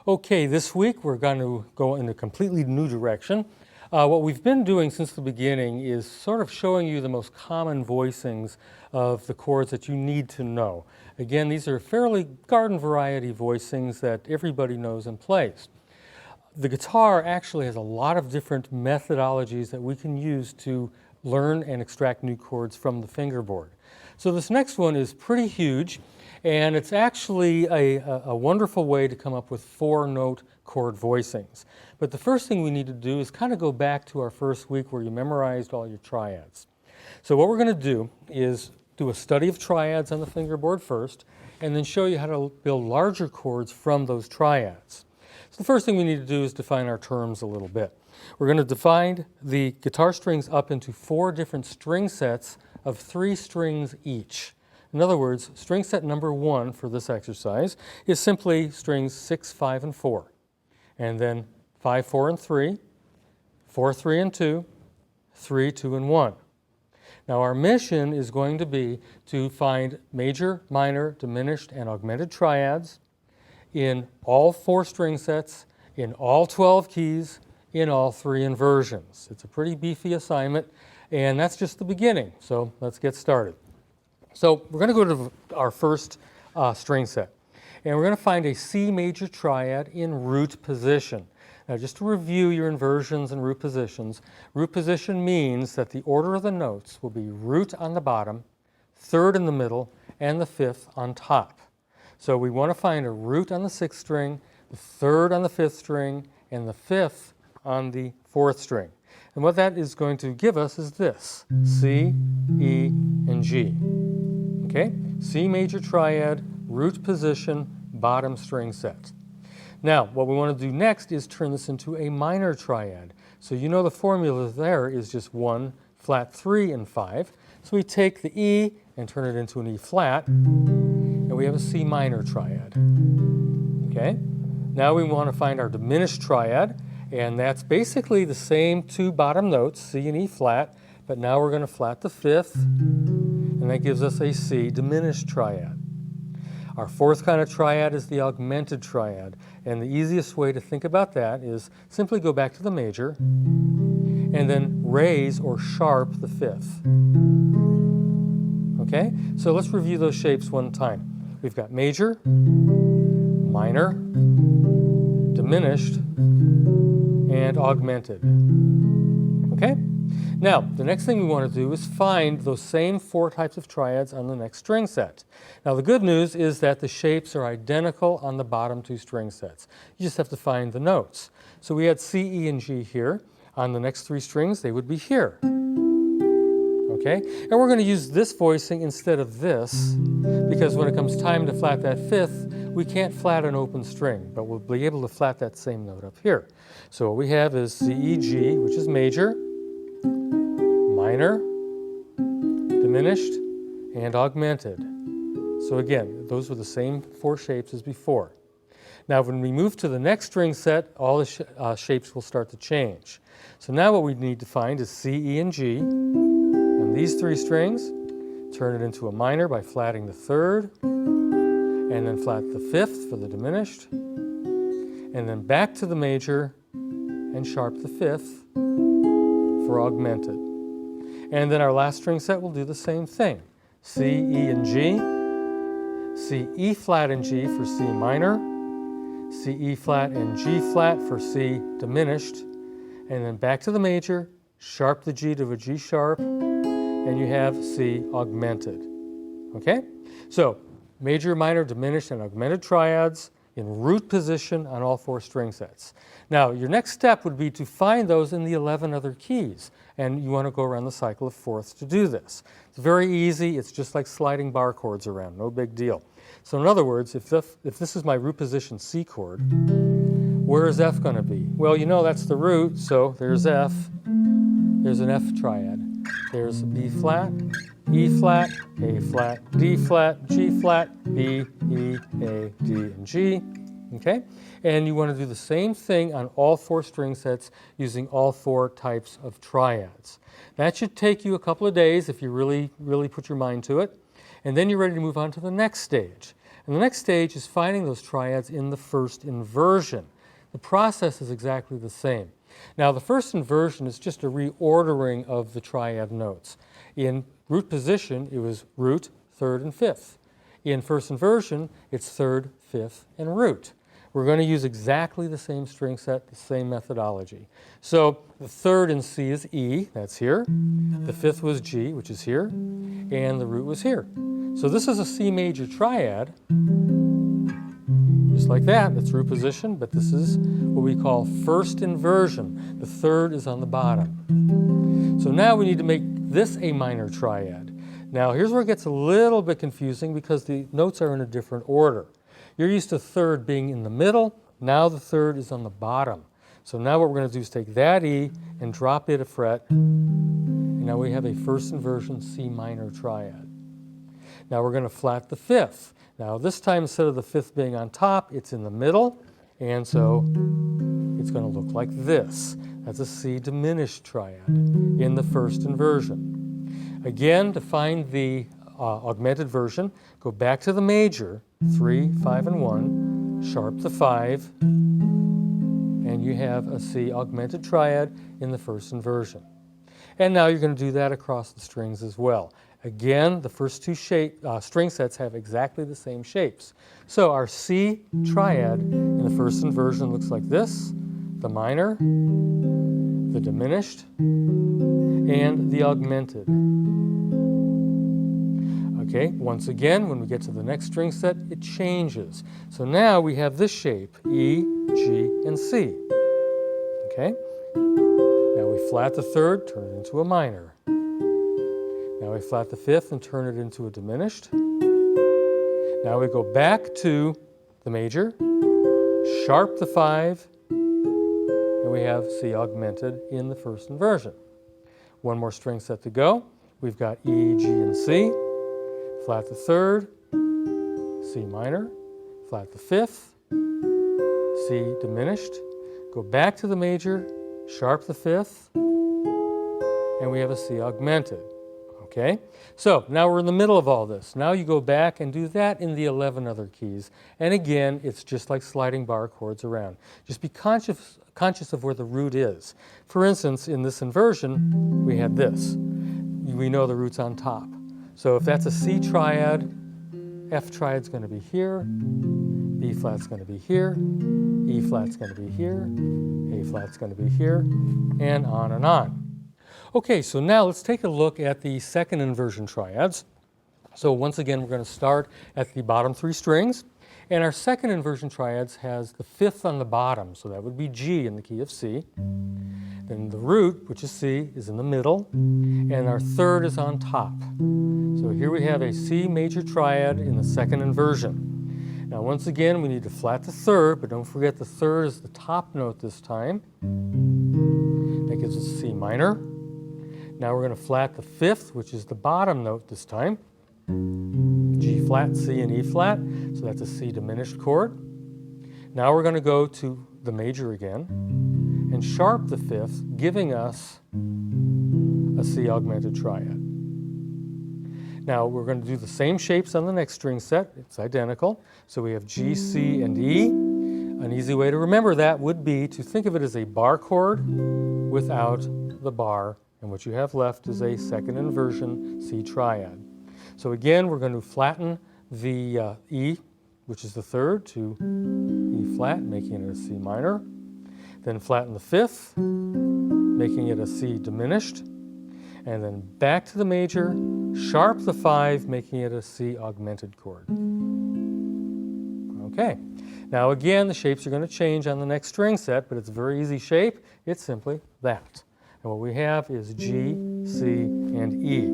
Okay, this week we're going to go in a completely new direction. What we've been doing since the beginning is sort of showing you the most common voicings of the chords that you need to know. Again, these are fairly garden variety voicings that everybody knows and plays. The guitar actually has a lot of different methodologies that we can use to learn and extract new chords from the fingerboard. So this next one is pretty huge, and it's actually a wonderful way to come up with 4-note chord voicings. But the first thing we need to do is kind of go back to our first week where you memorized all your triads. So what we're going to do is do a study of triads on the fingerboard first, and then show you how to build larger chords from those triads. So the first thing we need to do is define our terms a little bit. We're going to divide the guitar strings up into 4 different string sets of 3 strings each. In other words, string set number 1 for this exercise is simply strings 6, 5, and 4. And then 5, 4, and 3, 4, 3, and 2, 3, 2, and 1. Now our mission is going to be to find major, minor, diminished, and augmented triads in all 4 string sets, in all 12 keys, in all 3 inversions. It's a pretty beefy assignment, and that's just the beginning. So let's get started. So we're going to go to our first string set, and we're going to find a C major triad in root position. Now just to review your inversions and root positions, root position means that the order of the notes will be root on the bottom, 3rd in the middle, and the 5th on top. So we want to find a root on the 6th string, the 3rd on the 5th string, and the 5th on the 4th string. And what that is going to give us is this: C, E, and G. Okay? C major triad, root position, bottom string set. Now, what we want to do next is turn this into a minor triad. So you know the formula there is just 1, flat 3, and 5. So we take the E and turn it into an E flat, and we have a C minor triad. Okay? Now we want to find our diminished triad, and that's basically the same 2 bottom notes, C and E flat, but now we're going to flat the 5th, and that gives us a C diminished triad. Our 4th kind of triad is the augmented triad, and the easiest way to think about that is simply go back to the major and then raise or sharp the 5th. Okay? So let's review those shapes one time. We've got major, minor, diminished, and augmented. Okay? Now, the next thing we want to do is find those same 4 types of triads on the next string set. Now, the good news is that the shapes are identical on the bottom 2 string sets. You just have to find the notes. So we had C, E, and G here. On the next 3 strings, they would be here. Okay? And we're going to use this voicing instead of this, because when it comes time to flat that 5th, we can't flat an open string, but we'll be able to flat that same note up here. So what we have is C, E, G, which is major, minor, diminished, and augmented. So again, those were the same 4 shapes as before. Now when we move to the next string set, all the shapes will start to change. So now what we need to find is C, E, and G. And these 3 strings, turn it into a minor by flatting the 3rd, and then flat the 5th for the diminished, and then back to the major and sharp the 5th for augmented. And then our last string set will do the same thing. C, E, and G, C, E flat, and G for C minor, C, E flat, and G flat for C diminished, and then back to the major, sharp the G to a G sharp, and you have C augmented. Okay? So, major, minor, diminished, and augmented triads in root position on all 4 string sets. Now, your next step would be to find those in the 11 other keys, and you want to go around the cycle of 4ths to do this. It's very easy. It's just like sliding bar chords around. No big deal. So in other words, if this is my root position C chord, where is F going to be? Well, you know that's the root, so there's F. There's an F triad. There's B flat, E flat, A flat, D flat, G flat, B, E, A, D, and G. Okay? And you want to do the same thing on all 4 string sets using all 4 types of triads. That should take you a couple of days if you really put your mind to it. And then you're ready to move on to the next stage. And the next stage is finding those triads in the first inversion. The process is exactly the same. Now, the first inversion is just a reordering of the triad notes. In root position, it was root, 3rd, and 5th. In first inversion, it's 3rd, 5th, and root. We're going to use exactly the same string set, the same methodology. So the 3rd in C is E, that's here. The 5th was G, which is here. And the root was here. So this is a C major triad, just like that. That's root position, but this is what we call first inversion. The 3rd is on the bottom. So now we need to make this a minor triad. Now here's where it gets a little bit confusing because the notes are in a different order. You're used to 3rd being in the middle. Now the 3rd is on the bottom. So now what we're going to do is take that E and drop it a fret. And now we have a first inversion C minor triad. Now we're going to flat the 5th. Now this time, instead of the 5th being on top, it's in the middle. And so it's going to look like this. That's a C diminished triad in the first inversion. Again, to find the augmented version, go back to the major, 3, 5, and 1, sharp the 5, and you have a C augmented triad in the first inversion. And now you're going to do that across the strings as well. Again, the first 2 string sets have exactly the same shapes. So our C triad in the first inversion looks like this: the minor, the diminished, and the augmented. Okay, once again, when we get to the next string set, it changes. So now we have this shape, E, G, and C. Okay? Now we flat the 3rd, turn it into a minor. Now we flat the 5th and turn it into a diminished. Now we go back to the major, sharp the 5, and we have C augmented in the first inversion. One more string set to go. We've got E, G, and C. Flat the 3rd, C minor, flat the 5th, C diminished, go back to the major, sharp the 5th, and we have a C augmented. Okay? So now we're in the middle of all this. Now you go back and do that in the 11 other keys. And again, it's just like sliding bar chords around. Just be conscious of where the root is. For instance, in this inversion, we had this. We know the root's on top. So if that's a C triad, F triad's going to be here, B flat's going to be here, E flat's going to be here, A flat's going to be here, and on and on. Okay, so now let's take a look at the second inversion triads. So once again, we're going to start at the bottom 3 strings. And our second inversion triads has the 5th on the bottom, so that would be G in the key of C. Then the root, which is C, is in the middle, and our 3rd is on top. So here we have a C major triad in the second inversion. Now once again, we need to flat the 3rd, but don't forget the 3rd is the top note this time. That gives us C minor. Now we're going to flat the 5th, which is the bottom note this time. G flat, C, and E flat, so that's a C diminished chord. Now we're going to go to the major again and sharp the 5th, giving us a C augmented triad. Now we're going to do the same shapes on the next string set. It's identical. So we have G, C, and E. An easy way to remember that would be to think of it as a bar chord without the bar, and what you have left is a second inversion C triad. So again, we're going to flatten the E, which is the 3rd, to E flat, making it a C minor. Then flatten the 5th, making it a C diminished. And then back to the major, sharp the 5, making it a C augmented chord. Okay. Now again, the shapes are going to change on the next string set, but it's a very easy shape. It's simply that. And what we have is G, C, and E.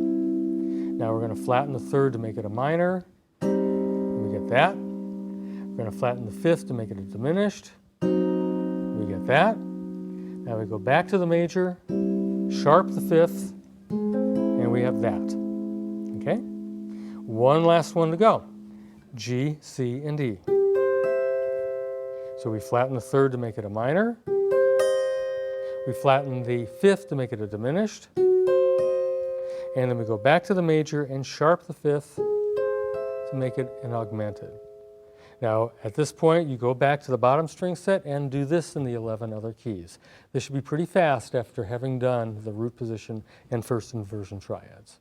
Now we're going to flatten the 3rd to make it a minor. We get that. We're going to flatten the 5th to make it a diminished. We get that. Now we go back to the major, sharp the 5th, and we have that. Okay? One last one to go. G, C, and E. So we flatten the third to make it a minor. We flatten the fifth to make it a diminished. And then we go back to the major and sharp the fifth to make it an augmented. Now, at this point, you go back to the bottom string set and do this in the 11 other keys. This should be pretty fast after having done the root position and first inversion triads.